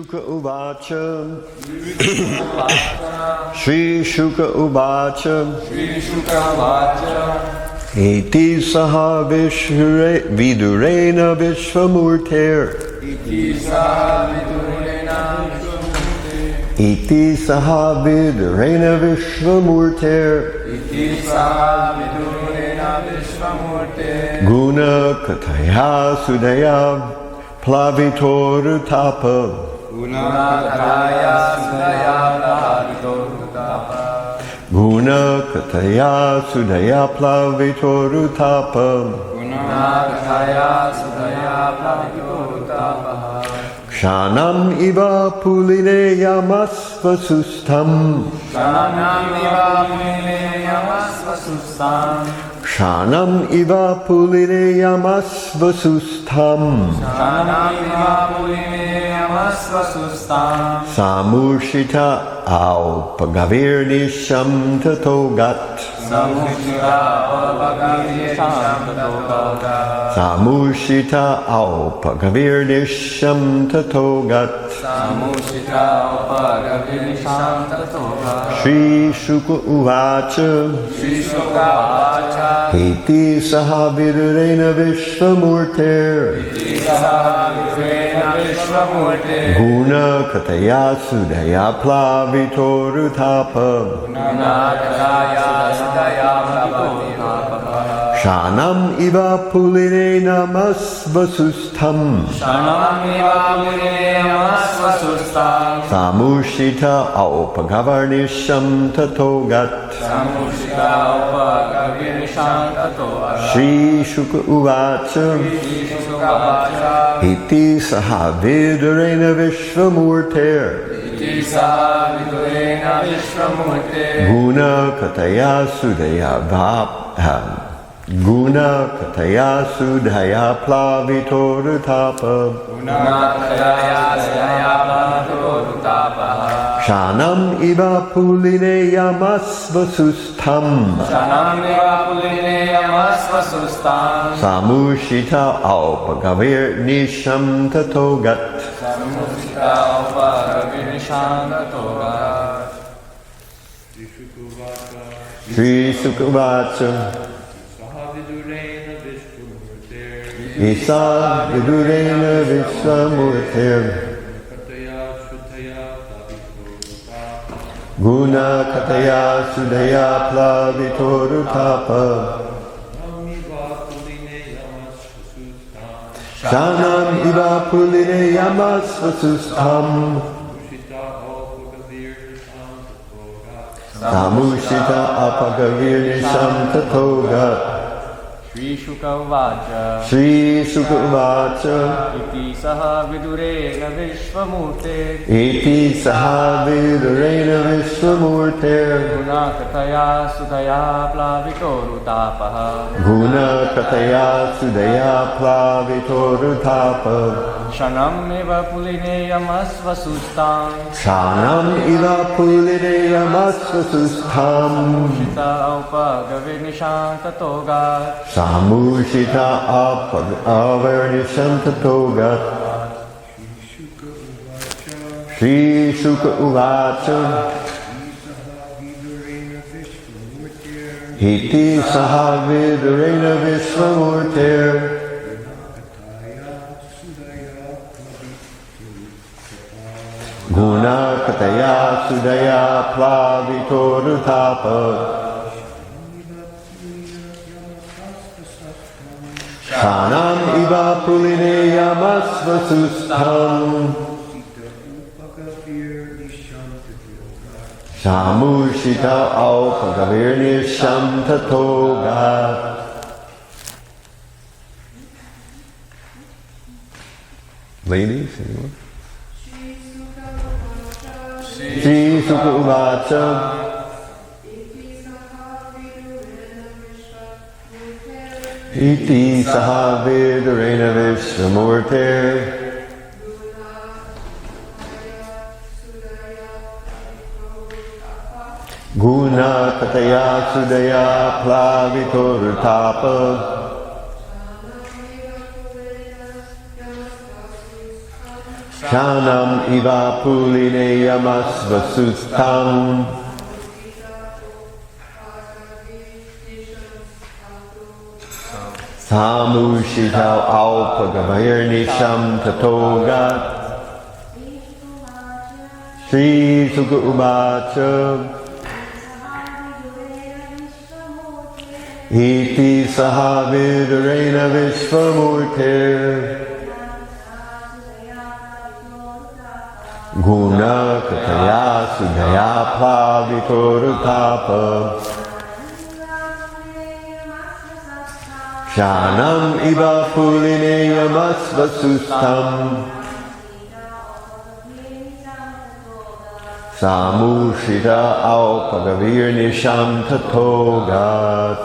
Shuka Uvacha Shri Shuka Uvacha Iti Saha Vidurena Vishvamurter Iti Saha Vidurena Vishvamurter Guna Kataya Sudaya Plavitor Tapa Guna Kataya Sudaya Plavitor Tapa Kshanam Iva Puline Yamasvasustam Kshanam Iva Puline Yamasvasustam Samushita Au Pagavir Nisham Tatogat Samushita Au Pagavir Nisham Tatogat Shri Shuka Uvacha Iti Saha Vidurena Vishvamurter Guna Kataya Sudaya Plavitor Tapa Shanam Iva Puline Namasvasustam Samushita Aupagavarnisham Tatogat Shri Shuka Uvacha Iti Saha Vidurena Vishvamurter Guna Kataya Sudaya Guna Kataya Sudhaya Plavitor Tapa Shanam Iva Puline Yamasvasustam Samushita Aupagavir Nisham Tatogat Shri Sukavacha Isa Vidurena Vishvamurter Guna Kataya Sudaya Plavitor Tapa Shanam Iva Puline Yamasvasustam Samushita Apagavir Nisham Tatogat Shri Shuka Uvacha Shri Shuka Uvacha Iti Saha Vidurena Vishvamurte Iti Saha Vidurena Vishvamurte Guna Kataya Sudaya Plavitor Tapaha Guna Kataya Sudaya Plavitor Tapa Shanam Eva Puline Yamasvasustam Shanam Iva Puline Yamasvasustam Shita Aupagavir Nisham Tatogat Samushita Avarnisham Tatogat Shri Shuka Uvacha Iti Saha Vidurena Vishvamurter Guna Kataya Sudaya Plavitor Tapa Shanam Iva Puline Yamasvasustam Samushita Aupagavir Nisham Tatogat. Ladies, anyone? Shri Sukha Uvacha Iti Saha Vidurena Vishvamurter Guna Kataya Sudaya Plavitor Tapa Kshanam iva pulineyamasvasustam. Samushitau alpagavirnisham tatogat. Shri Sukha Uvacha. Iti saha vidurena vishvamurtir. Guna kataya sudaya plavitorutapa. Shanam iva pulineyamasvasustam. Samushita alpagavirnisham tatogat.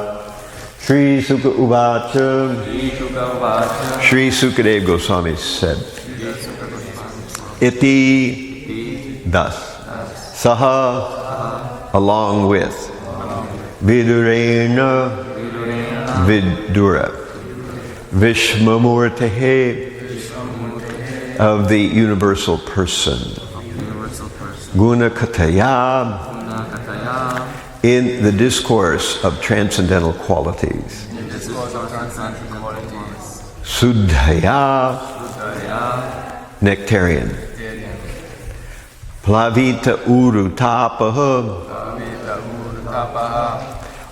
Shri Sukha Uvacha. Shri Sukadeva Goswami said, Iti, thus, Saha, along with, Vidurena, Vidura, Vishmamurtehe, of the universal person, Gunakataya, in the discourse of transcendental qualities, Suddhaya, nectarian, Plavita urutapaha,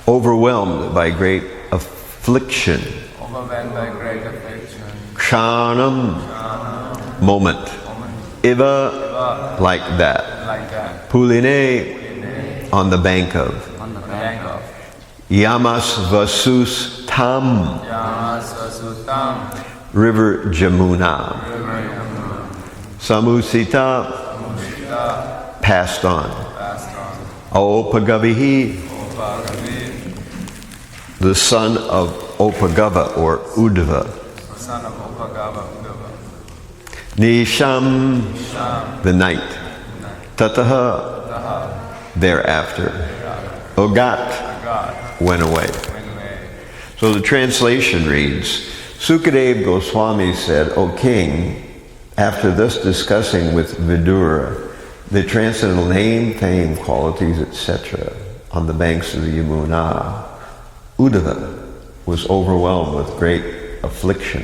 overwhelmed by great affliction, Kshanam, moment, Iva, like that, Puline, on the bank of, Yamas Vasus Tam, River Jamuna, Samusita, passed on, Opagavihi, the son of Opagava or Uddava, Nisham, the night, Tataha, thereafter, Ogat, went away. So the translation reads, Sukadeva Goswami said, O king, after thus discussing with Vidura the transcendental name, fame, qualities, etc., on the banks of the Yamuna, Uddava was overwhelmed with great affliction.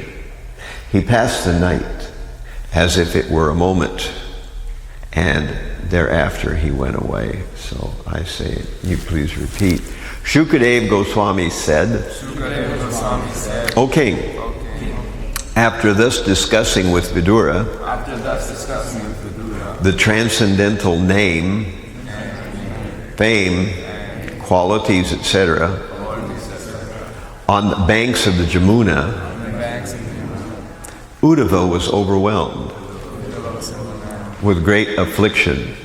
He passed the night as if it were a moment, and thereafter he went away. So I say, you please repeat. Shukadeva Goswami said, O king, after thus discussing with Vidura the transcendental name, fame, qualities, etc., on the banks of the Jamuna, Uddava was overwhelmed with great affliction.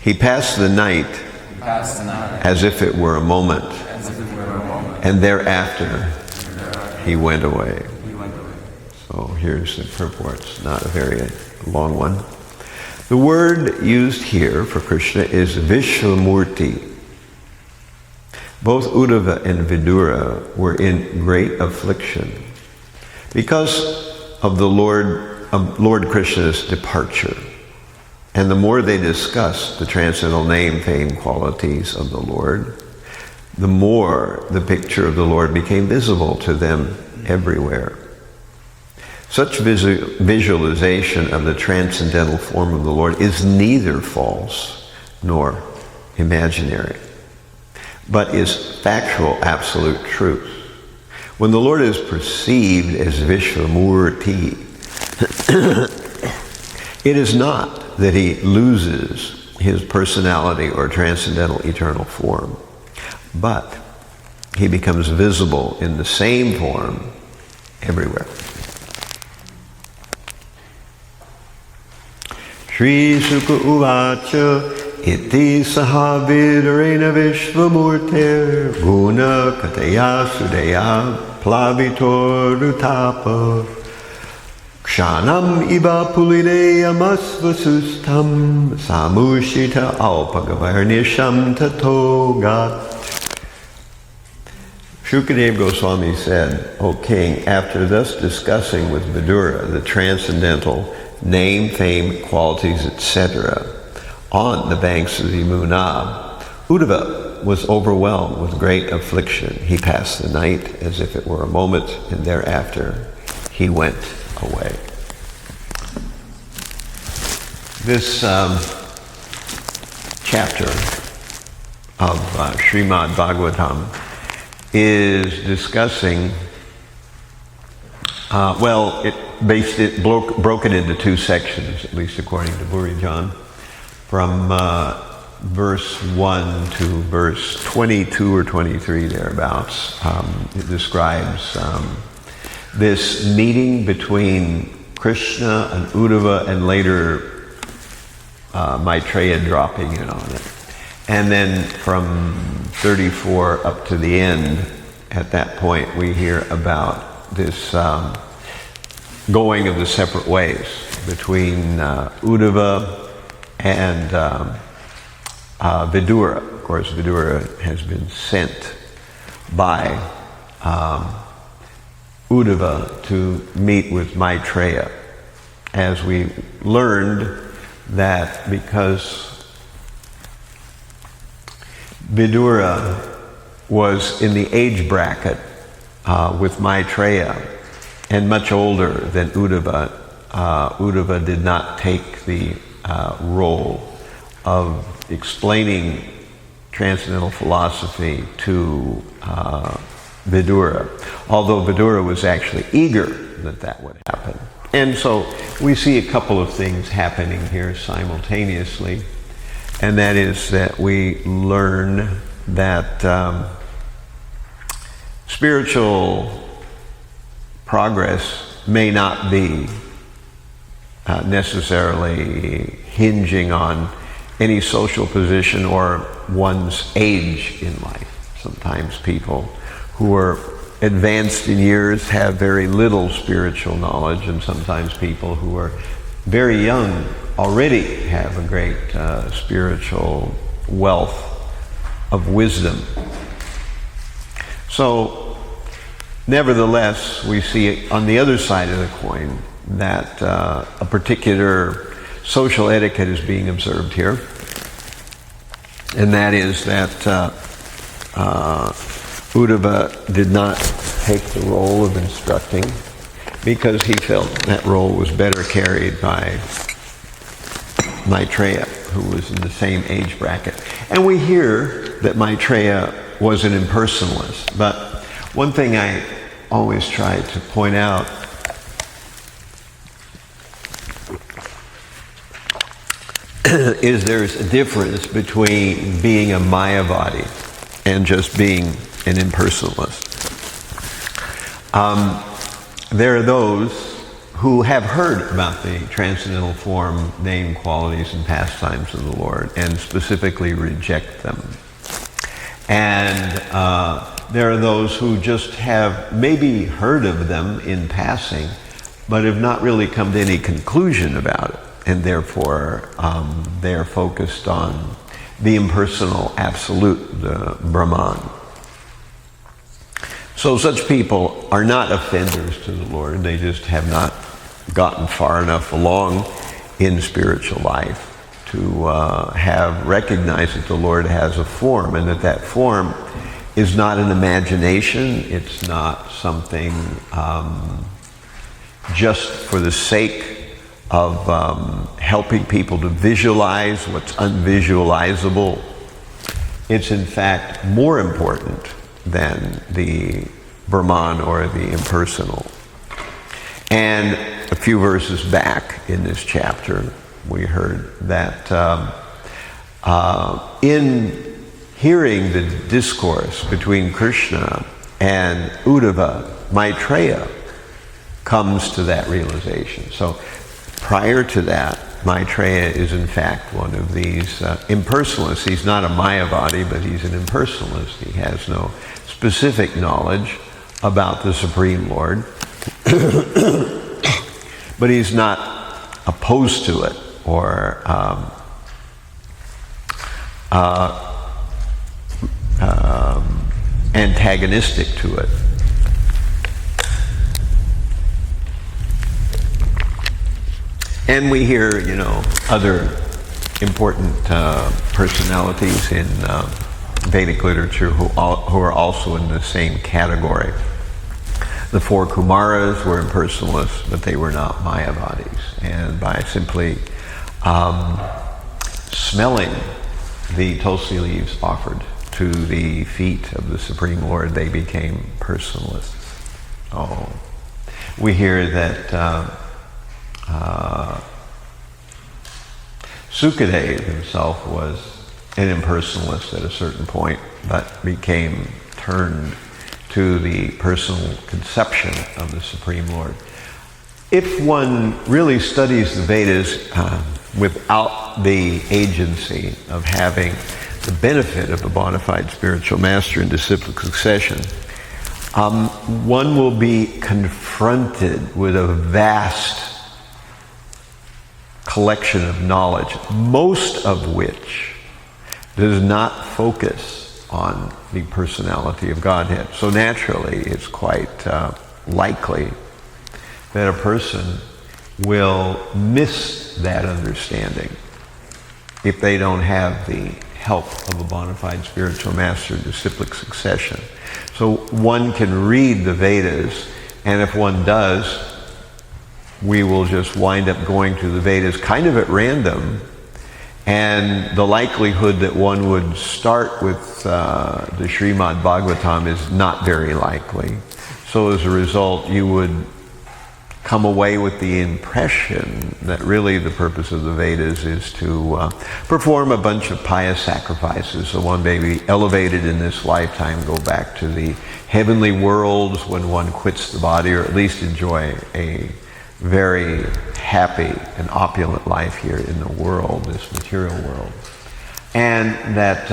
He passed the night as if it were a moment, and thereafter he went away. So here's the purport. It's not a very long one. The word used here for Krishna is Vishvamurti. Both Uddava and Vidura were in great affliction because of the Lord Krishna's departure. And the more they discussed the transcendental name, fame, qualities of the Lord, the more the picture of the Lord became visible to them everywhere. Such visualization of the transcendental form of the Lord is neither false nor imaginary, but is factual, absolute truth. When the Lord is perceived as Vishvamurti, it is not that he loses his personality or transcendental eternal form, but he becomes visible in the same form everywhere. Shri Sukha Uvacha Iti Saha Vidurena Vishvamurtir Guna Kataya Sudaya Plavitor Utapa Kshanam Iva Pulineya Masvasustam Samushita Alpagavarnisham Tatogat. Shukadeva Goswami said, O king, after thus discussing with Vidura the transcendental name, fame, qualities, etc. On the banks of the Yamuna, Uddava was overwhelmed with great affliction. He passed the night as if it were a moment, and thereafter he went away. This chapter of Srimad Bhagavatam is discussing, broken into two sections, at least according to Burijan, from verse 1 to verse 22 or 23 thereabouts. It describes this meeting between Krishna and Uddava, and later Maitreya dropping in on it. And then from 34 up to the end, at that point, we hear about this going of the separate ways between Uddava and Vidura. Of course, Vidura has been sent by Uddava to meet with Maitreya. As we learned that because Vidura was in the age bracket with Maitreya and much older than Uddava, Uddava did not take the role of explaining transcendental philosophy to Vidura, although Vidura was actually eager that that would happen. And so we see a couple of things happening here simultaneously, and that is that we learn that spiritual progress may not be necessarily hinging on any social position or one's age in life. Sometimes people who are advanced in years have very little spiritual knowledge, and sometimes people who are very young already have a great spiritual wealth of wisdom. So, nevertheless, we see on the other side of the coin that a particular social etiquette is being observed here, and that is that Uddava did not take the role of instructing because he felt that role was better carried by Maitreya, who was in the same age bracket. And we hear that Maitreya was an impersonalist, but one thing I always try to point out is there's a difference between being a Mayavadi and just being an impersonalist. There are those who have heard about the transcendental form, name, qualities, and pastimes of the Lord and specifically reject them. And there are those who just have maybe heard of them in passing, but have not really come to any conclusion about it. And therefore, they are focused on the impersonal absolute, the Brahman. So such people are not offenders to the Lord. They just have not gotten far enough along in spiritual life to have recognized that the Lord has a form, and that that form is not an imagination. It's not something just for the sake of helping people to visualize what's unvisualizable. It's in fact more important than the Brahman or the impersonal. And a few verses back in this chapter, we heard that in hearing the discourse between Krishna and Uddava, Maitreya comes to that realization. So prior to that, Maitreya is in fact one of these impersonalists. He's not a Mayavadi, but he's an impersonalist. He has no specific knowledge about the Supreme Lord, but he's not opposed to it or antagonistic to it. And we hear, other important personalities in Vedic literature who are also in the same category. The four Kumaras were impersonalists, but they were not Mayavadis. And by simply smelling the tulsi leaves offered to the feet of the Supreme Lord, they became personalists. Oh, we hear that Sukadeva himself was an impersonalist at a certain point, but became turned to the personal conception of the Supreme Lord. If one really studies the Vedas without the agency of having the benefit of a bona fide spiritual master in disciplic succession, one will be confronted with a vast collection of knowledge, most of which does not focus on the personality of Godhead. So naturally, it's quite likely that a person will miss that understanding if they don't have the help of a bona fide spiritual master in disciplic succession. So one can read the Vedas, and if one does, we will just wind up going to the Vedas kind of at random, and the likelihood that one would start with the Srimad Bhagavatam is not very likely. So as a result, you would come away with the impression that really the purpose of the Vedas is to perform a bunch of pious sacrifices, so one may be elevated in this lifetime, go back to the heavenly worlds when one quits the body, or at least enjoy a very happy and opulent life here in the world, this material world. And that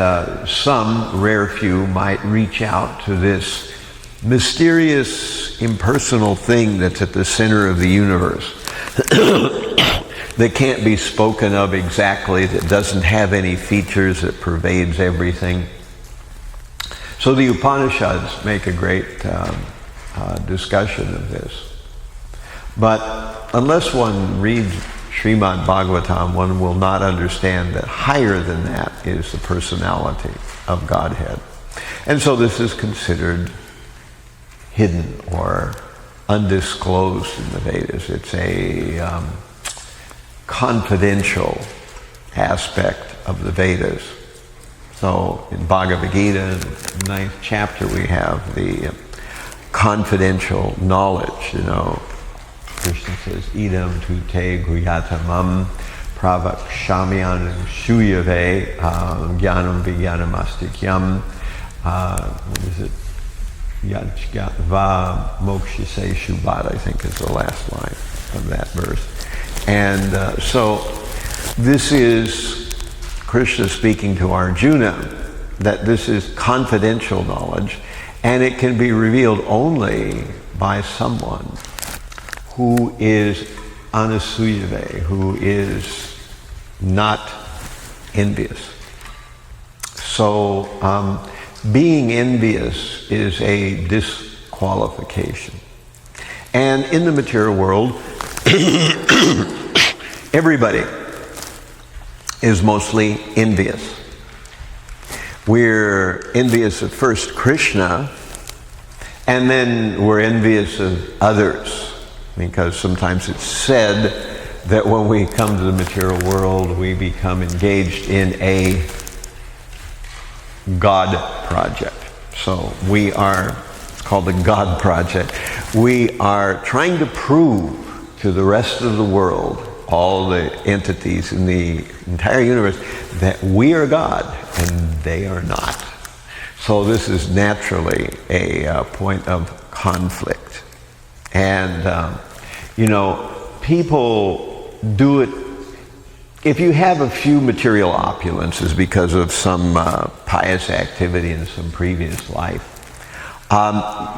some rare few might reach out to this mysterious, impersonal thing that's at the center of the universe that can't be spoken of exactly, that doesn't have any features, that pervades everything. So the Upanishads make a great discussion of this. But unless one reads Srimad Bhagavatam, one will not understand that higher than that is the personality of Godhead. And so this is considered hidden or undisclosed in the Vedas. It's a confidential aspect of the Vedas. So in Bhagavad Gita, in the 9th chapter, we have the confidential knowledge, Krishna says, idam tu te guyatamam pravakshamyanam shuyave jnanam vijnanam astikyam. What is it? Yajgava mokshise shubhat, I think is the last line of that verse. And so this is Krishna speaking to Arjuna, that this is confidential knowledge, and it can be revealed only by someone who is anasuyave, who is not envious. So being envious is a disqualification. And in the material world, everybody is mostly envious. We're envious of first Krishna, and then we're envious of others. Because sometimes it's said that when we come to the material world, we become engaged in a God project. So it's called the God project. We are trying to prove to the rest of the world, all the entities in the entire universe, that we are God and they are not. So this is naturally a point of conflict. And, people do it. If you have a few material opulences because of some pious activity in some previous life,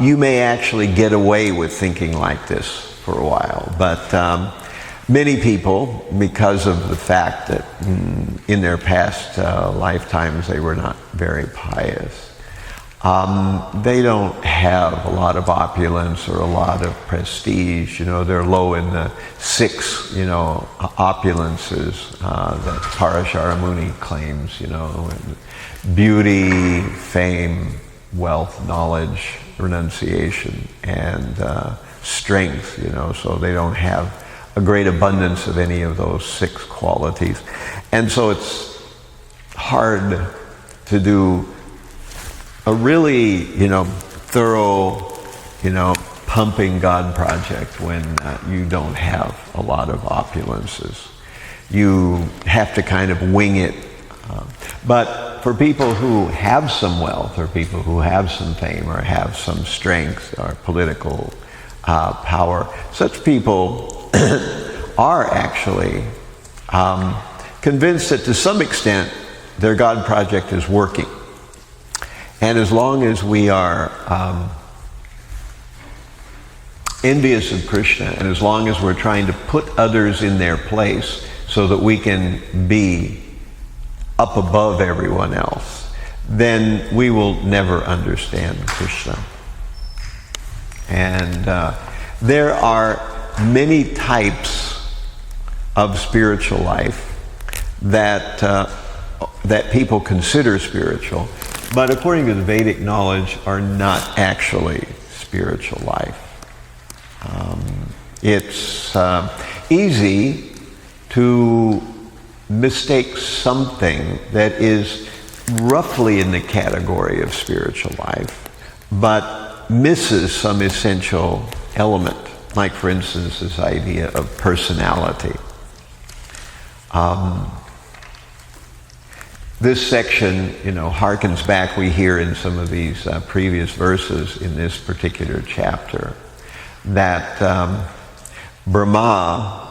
you may actually get away with thinking like this for a while. But many people, because of the fact that in their past lifetimes they were not very pious, They don't have a lot of opulence or a lot of prestige. They're low in the 6, opulences that Parashara Muni claims, and beauty, fame, wealth, knowledge, renunciation, and strength, so they don't have a great abundance of any of those 6 qualities. And so it's hard to do a really, thorough, pumping God project when you don't have a lot of opulences. You have to kind of wing it. But for people who have some wealth, or people who have some fame, or have some strength, or political power, such people are actually convinced that to some extent their God project is working. And as long as we are envious of Krishna, and as long as we're trying to put others in their place so that we can be up above everyone else, then we will never understand Krishna. And there are many types of spiritual life that people consider spiritual, but according to the Vedic knowledge are not actually spiritual life. It's easy to mistake something that is roughly in the category of spiritual life, but misses some essential element, like for instance this idea of personality. This section, harkens back, we hear in some of these previous verses in this particular chapter, that Brahma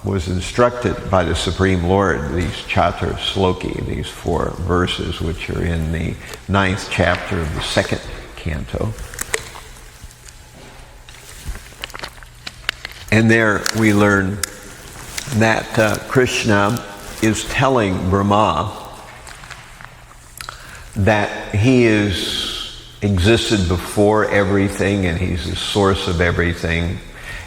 was instructed by the Supreme Lord, these Chatur Sloki, these 4 verses, which are in the 9th chapter of the 2nd Canto. And there we learn that Krishna is telling Brahma that he existed before everything and he's the source of everything,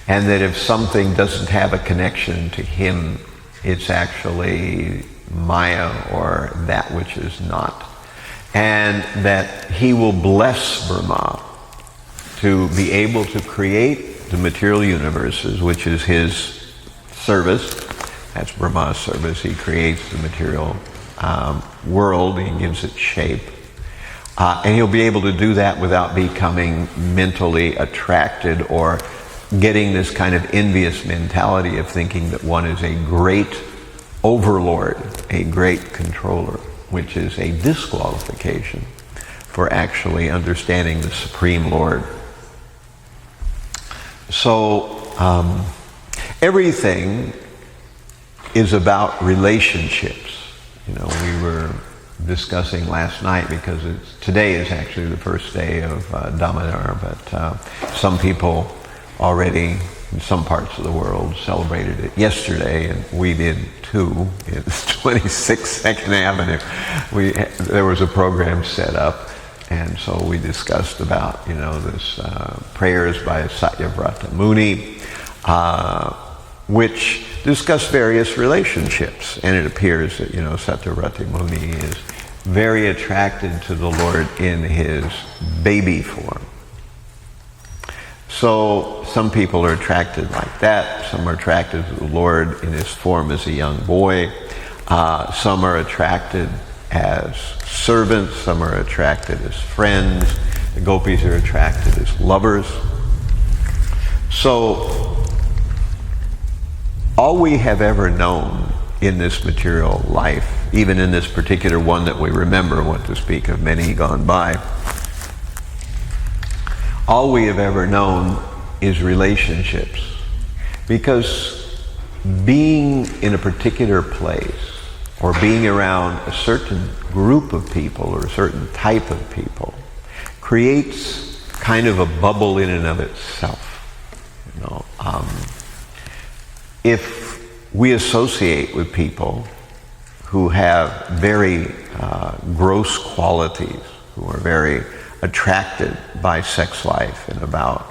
and that if something doesn't have a connection to him, it's actually Maya, or that which is not. And that he will bless Brahma to be able to create the material universes, which is his service. That's Brahma's service. He creates the material world, he gives it shape. And he'll be able to do that without becoming mentally attracted or getting this kind of envious mentality of thinking that one is a great overlord, a great controller, which is a disqualification for actually understanding the Supreme Lord. So everything is about relationships. We were discussing last night, because today is actually the first day of Damodar, but some people already in some parts of the world celebrated it yesterday, and we did too. It's 26 2nd Avenue. There was a program set up, and so we discussed about this prayers by Satyavrata Muni, which discuss various relationships, and it appears that Satyavrata Muni is very attracted to the Lord in his baby form. So some people are attracted like that. Some are attracted to the Lord in his form as a young boy. Some are attracted as servants. Some are attracted as friends. The gopis are attracted as lovers. So all we have ever known in this material life, even in this particular one that we remember, what to speak of many gone by, all we have ever known is relationships. Because being in a particular place, or being around a certain group of people or a certain type of people, creates kind of a bubble in and of itself. If we associate with people who have very gross qualities, who are very attracted by sex life and about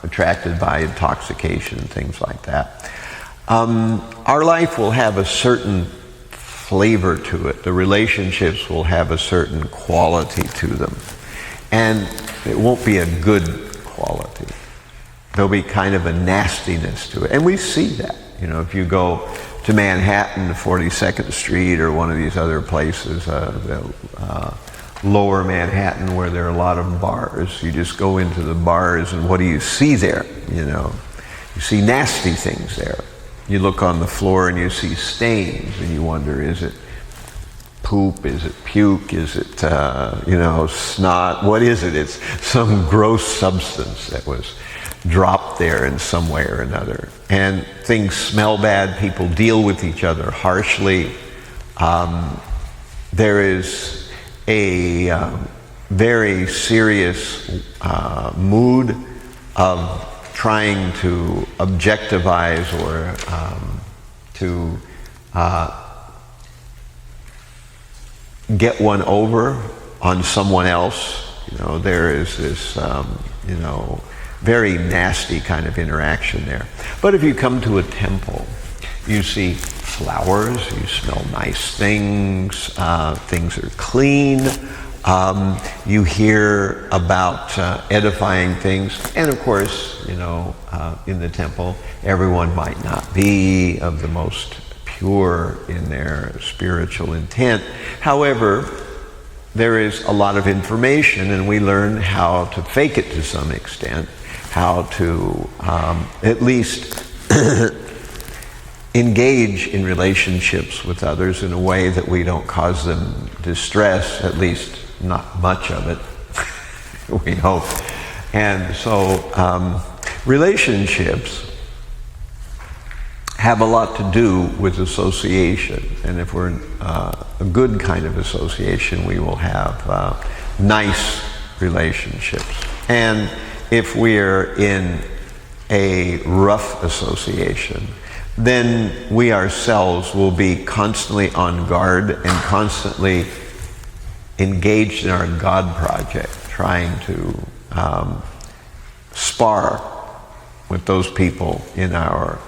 attracted by intoxication and things like that. Our life will have a certain flavor to it. The relationships will have a certain quality to them. And it won't be a good quality. There'll be kind of a nastiness to it. And we see that. You know, if you go to Manhattan, 42nd Street, or one of these other places, lower Manhattan, where there are a lot of bars, you just go into the bars and what do you see there? You know, you see nasty things there. You look on the floor and you see stains and you wonder, is it poop? Is it puke? Is it, snot? What is it? It's some gross substance that was dropped there in some way or another. And things smell bad. People deal with each other harshly. There is a very serious mood of trying to objectivize or to get one over on someone else. You know, there is this, very nasty kind of interaction there. But if you come to a temple, you see flowers, you smell nice things, things are clean, you hear about edifying things, and of course, in the temple, everyone might not be of the most pure in their spiritual intent. However, there is a lot of information, and we learn how to fake it to some extent, how to at least engage in relationships with others in a way that we don't cause them distress, at least not much of it, we hope. And so relationships have a lot to do with association, and if we're a good kind of association, we will have nice relationships. And if we're in a rough association, then we ourselves will be constantly on guard and constantly engaged in our God project, trying to spar with those people in our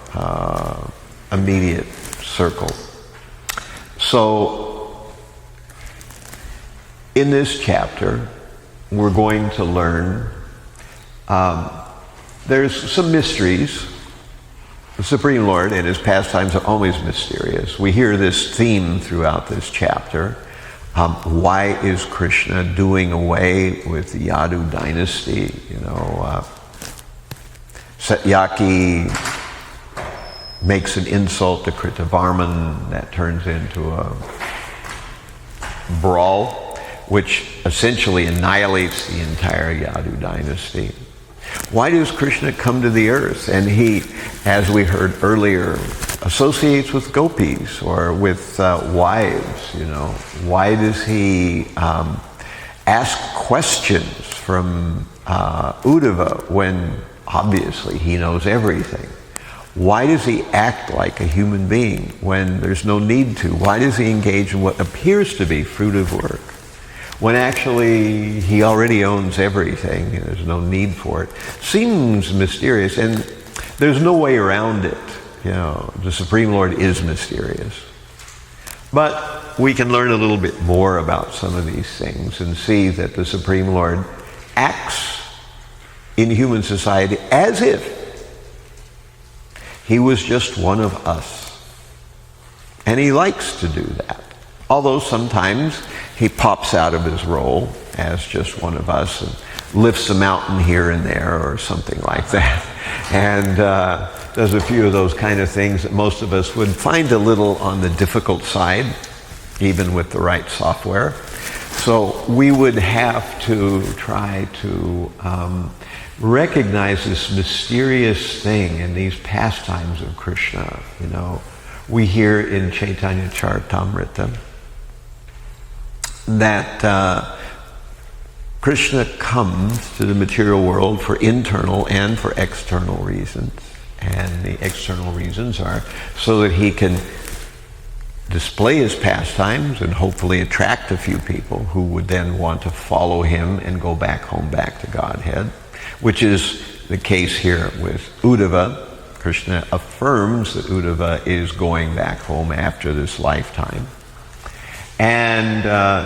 immediate circle. So, in this chapter, we're going to learn there's some mysteries. The Supreme Lord and his pastimes are always mysterious. We hear this theme throughout this chapter. Why is Krishna doing away with the Yadu dynasty? Satyaki makes an insult to Kritavarman that turns into a brawl, which essentially annihilates the entire Yadu dynasty. Why does Krishna come to the earth? And he, as we heard earlier, associates with gopis or with wives. Why does he ask questions from Uddava when obviously he knows everything? Why does he act like a human being when there's no need to? Why does he engage in what appears to be fruitive work when actually he already owns everything and there's no need for it? Seems mysterious, and there's no way around it. The Supreme Lord is mysterious. But we can learn a little bit more about some of these things and see that the Supreme Lord acts in human society as if he was just one of us. And he likes to do that. Although sometimes he pops out of his role as just one of us and lifts a mountain here and there or something like that. And does a few of those kind of things that most of us would find a little on the difficult side, even with the right software. So we would have to try to recognize this mysterious thing in these pastimes of Krishna. We hear in Chaitanya Charitamrita that Krishna comes to the material world for internal and for external reasons. And the external reasons are so that he can display his pastimes and hopefully attract a few people who would then want to follow him and go back home, back to Godhead, which is the case here with Uddava. Krishna affirms that Uddava is going back home after this lifetime. And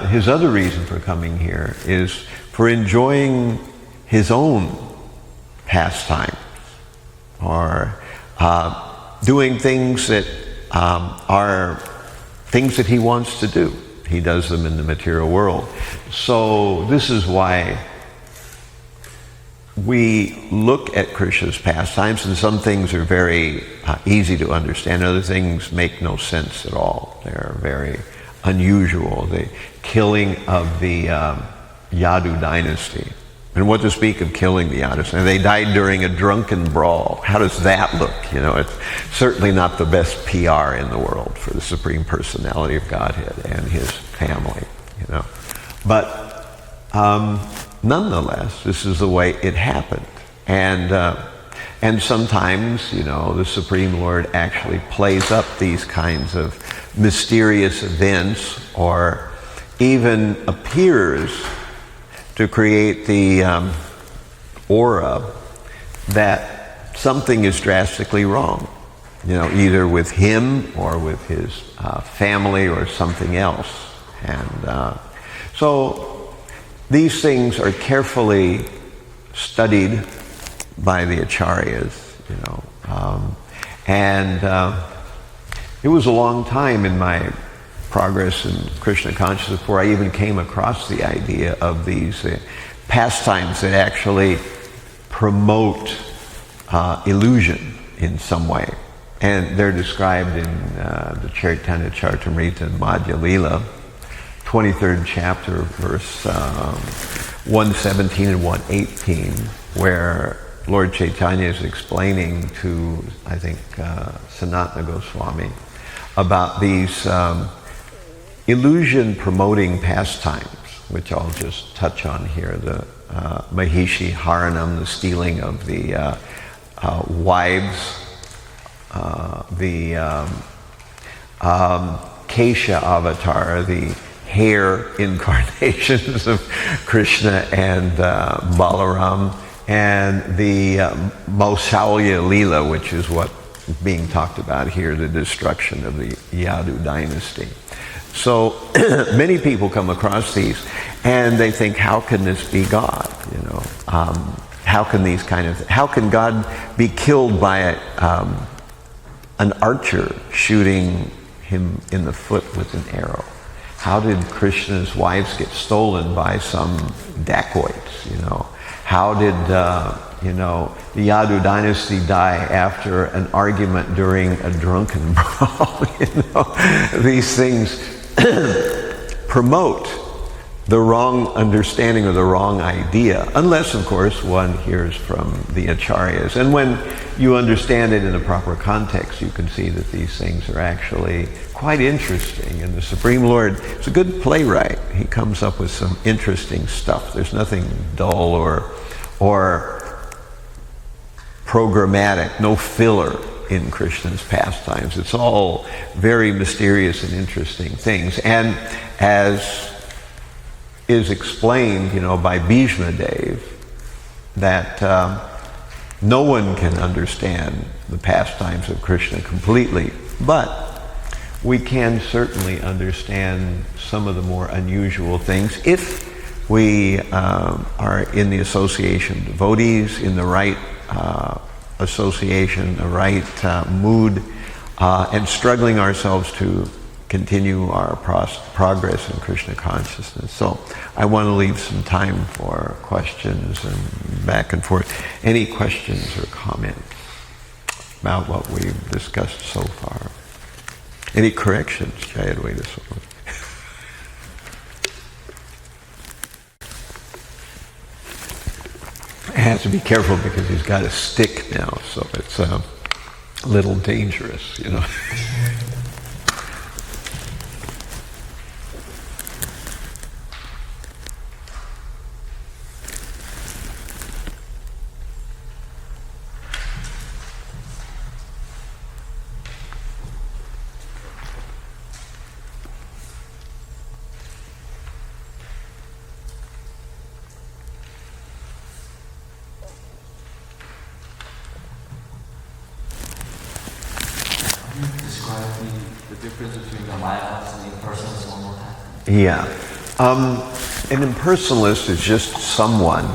his other reason for coming here is for enjoying his own pastimes, or doing things that are things that he wants to do. He does them in the material world. So this is why we look at Krishna's pastimes, and some things are very easy to understand. Other things make no sense at all. They're very unusual. The killing of the Yadu dynasty. And what to speak of killing the Yadus? And they died during a drunken brawl. How does that look? You know, it's certainly not the best PR in the world for the Supreme Personality of Godhead and his family, you know. But nonetheless, this is the way it happened. And sometimes, you know, the Supreme Lord actually plays up these kinds of mysterious events, or even appears to create the aura that something is drastically wrong, you know, either with him or with his family or something else. And so these things are carefully studied by the acharyas, you know. It was a long time in my progress in Krishna consciousness before I even came across the idea of these pastimes that actually promote illusion in some way. And they're described in the Chaitanya Charitamrita Madhya Lila, 23rd chapter, verse 117 and 118, where Lord Chaitanya is explaining to, I think, Sanatana Goswami about these illusion-promoting pastimes, which I'll just touch on here. The Mahishi Haranam, the stealing of the wives, the Kesha avatar, the hair incarnations of Krishna and Balaram, and the Maushalya Leela, which is what is being talked about here, the destruction of the Yadu dynasty. So many people come across these and they think, how can this be God? You know, how can God be killed by an archer shooting him in the foot with an arrow? How did Krishna's wives get stolen by some dacoits? You know, how did the Yadu dynasty die after an argument during a drunken brawl? You know, these things promote the wrong understanding or the wrong idea, unless, of course, one hears from the acharyas. And when you understand it in the proper context, you can see that these things are actually quite interesting. And the Supreme Lord is a good playwright. He comes up with some interesting stuff. There's nothing dull or programmatic, no filler in Krishna's pastimes. It's all very mysterious and interesting things. And as is explained, you know, by Bhishma Dev, that no one can understand the pastimes of Krishna completely, but we can certainly understand some of the more unusual things if we are in the association of devotees, in the right association, the right mood, and struggling ourselves to continue our progress in Krishna consciousness. So I want to leave some time for questions and back and forth. Any questions or comments about what we've discussed so far? Any corrections, Jayadvaita Swami? I have to be careful because he's got a stick now, so it's a little dangerous, you know. difference between the Mayavadis and the impersonalists one more time? Yeah. An impersonalist is just someone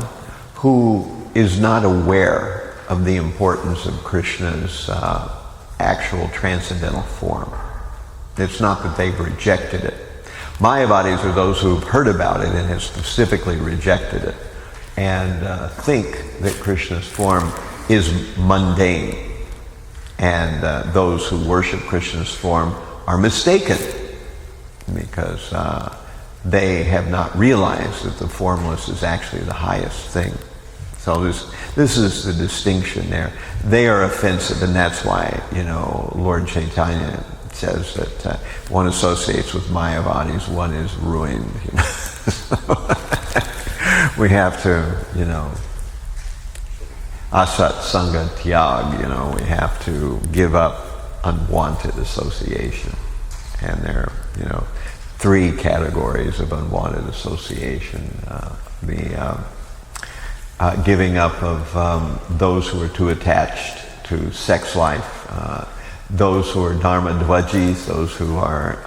who is not aware of the importance of Krishna's actual transcendental form. It's not that they've rejected it. Mayavadis are those who've heard about it and have specifically rejected it and think that Krishna's form is mundane. And those who worship Krishna's form are mistaken because they have not realized that the formless is actually the highest thing. So this is the distinction there. They are offensive, and that's why, Lord Chaitanya says that one associates with Mayavadis, one is ruined. We have to, asat sanga tyag, we have to give up unwanted association. And there are, 3 categories of unwanted association. Giving up of those who are too attached to sex life, those who are dharma dvajis, those who are,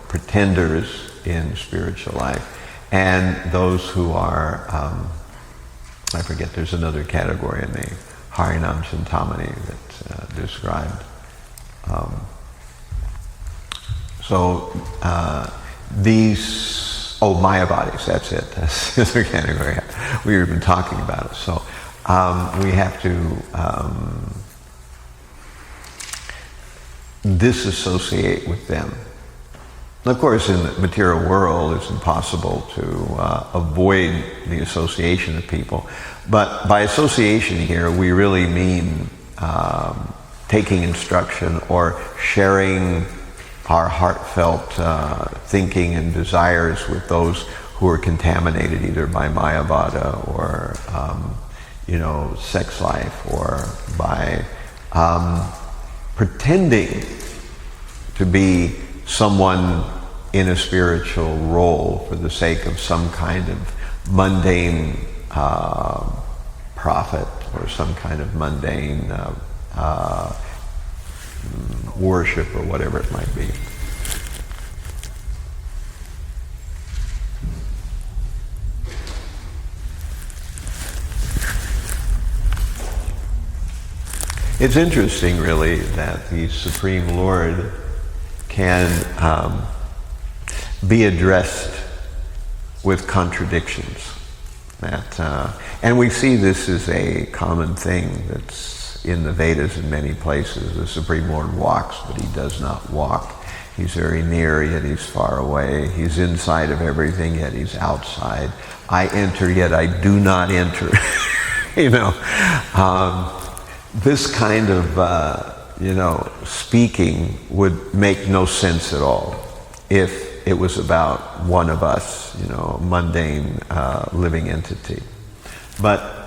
pretenders in spiritual life, and those who are, I forget, there's another category in the Harinam Chintamani that's described. These, Mayavadis, that's it. That's the other category. We've been talking about it. So we have to disassociate with them. Of course, in the material world, it's impossible to avoid the association of people. But by association here, we really mean taking instruction or sharing our heartfelt thinking and desires with those who are contaminated either by Mayavada or, sex life, or by pretending to be someone in a spiritual role for the sake of some kind of mundane profit or some kind of mundane worship or whatever it might be. It's interesting, really, that the Supreme Lord can be addressed with contradictions. And we see this as a common thing that's in the Vedas in many places. The Supreme Lord walks, but he does not walk. He's very near, yet he's far away. He's inside of everything, yet he's outside. I enter, yet I do not enter. This kind of, speaking would make no sense at all if it was about one of us, a mundane living entity. But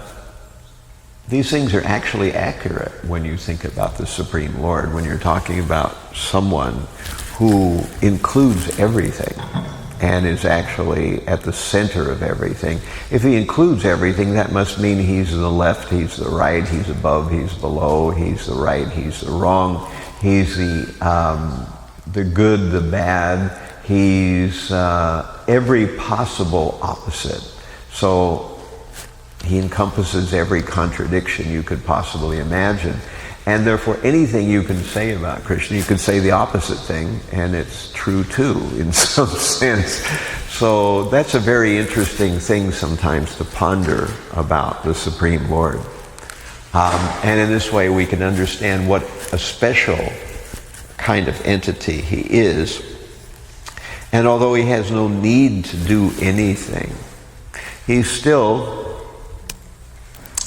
these things are actually accurate when you think about the Supreme Lord, when you're talking about someone who includes everything and is actually at the center of everything. If he includes everything, that must mean he's the left, he's the right, he's above, he's below, he's the right, he's the wrong, he's the good, the bad, he's every possible opposite. So he encompasses every contradiction you could possibly imagine. And therefore, anything you can say about Krishna, you could say the opposite thing, and it's true too, in some sense. So that's a very interesting thing sometimes to ponder about the Supreme Lord. And in this way, we can understand what a special kind of entity he is. And although he has no need to do anything, he's still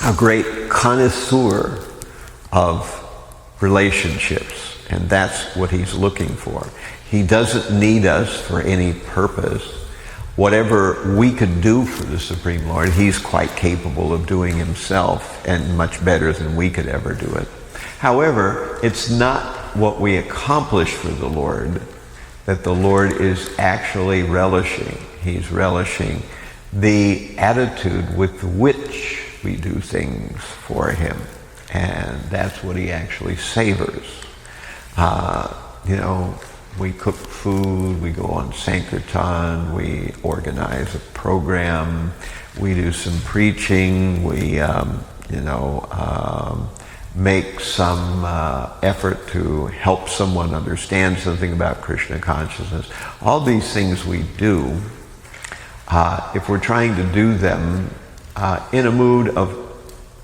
a great connoisseur of relationships, and that's what he's looking for. He doesn't need us for any purpose. Whatever we could do for the Supreme Lord, he's quite capable of doing himself, and much better than we could ever do it. However, it's not what we accomplish for the Lord that the Lord is actually relishing. He's relishing the attitude with which we do things for him. And that's what he actually savors. we cook food, we go on Sankirtan, we organize a program, we do some preaching, we, make some effort to help someone understand something about Krishna consciousness. All these things we do, if we're trying to do them in a mood of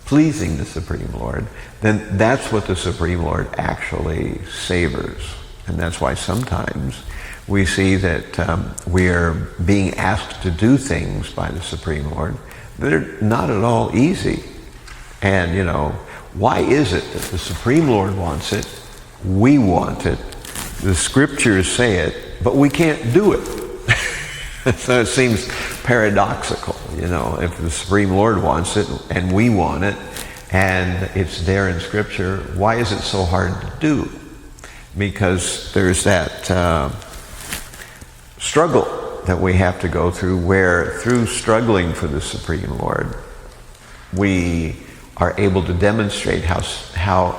pleasing the Supreme Lord, then that's what the Supreme Lord actually savors. And that's why sometimes we see that we're being asked to do things by the Supreme Lord that are not at all easy. And, why is it that the Supreme Lord wants it, we want it, the scriptures say it, but we can't do it? So it seems paradoxical, if the Supreme Lord wants it and we want it, and it's there in scripture, why is it so hard to do? Because there's that struggle that we have to go through, where through struggling for the Supreme Lord, we are able to demonstrate how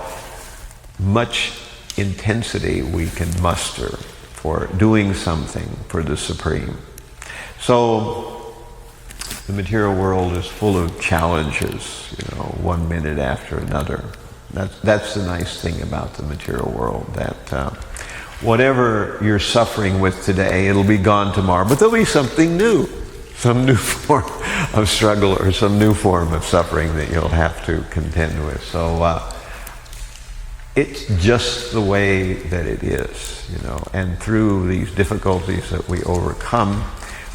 much intensity we can muster for doing something for the Supreme. So the material world is full of challenges, one minute after another. That's the nice thing about the material world, that whatever you're suffering with today, it'll be gone tomorrow, but there'll be something new, some new form of struggle or some new form of suffering that you'll have to contend with. So it's just the way that it is, and through these difficulties that we overcome,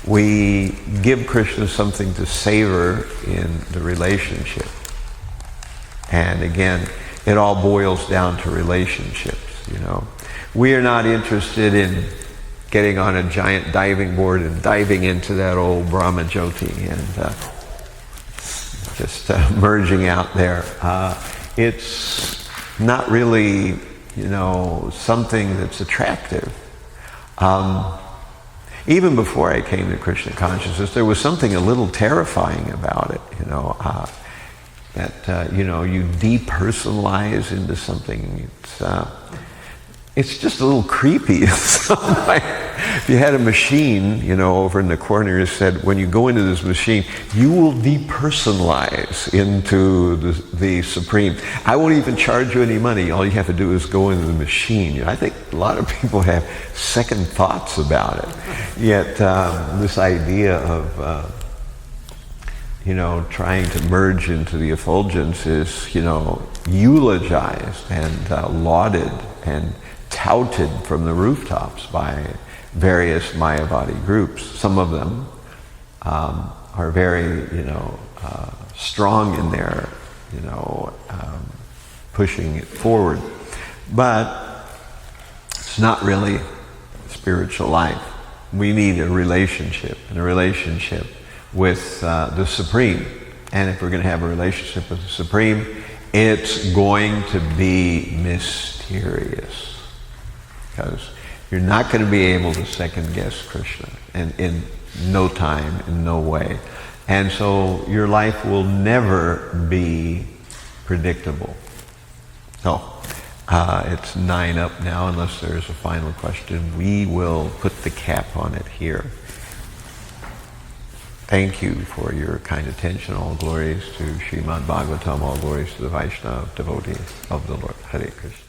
we give Krishna something to savor in the relationship. And again, it all boils down to relationships, We are not interested in getting on a giant diving board and diving into that old Brahma Jyoti and just merging out there. It's not really, something that's attractive. Even before I came to Krishna consciousness, there was something a little terrifying about it, that you depersonalize into something. It's just a little creepy. If you had a machine, over in the corner, it said, when you go into this machine, you will depersonalize into the Supreme. I won't even charge you any money. All you have to do is go into the machine. I think a lot of people have second thoughts about it. Yet this idea of trying to merge into the effulgence is, eulogized and lauded and touted from the rooftops by various Mayavadi groups. Some of them are very, strong in their, pushing it forward. But it's not really spiritual life. We need a relationship, and a relationship with the Supreme. And if we're going to have a relationship with the Supreme, it's going to be mysterious. Because you're not going to be able to second guess Krishna in no time, in no way. And so your life will never be predictable. So it's 9 up now, unless there's a final question. We will put the cap on it here. Thank you for your kind attention. All glories to Srimad Bhagavatam, all glories to the Vaishnava devotees of the Lord. Hare Krishna.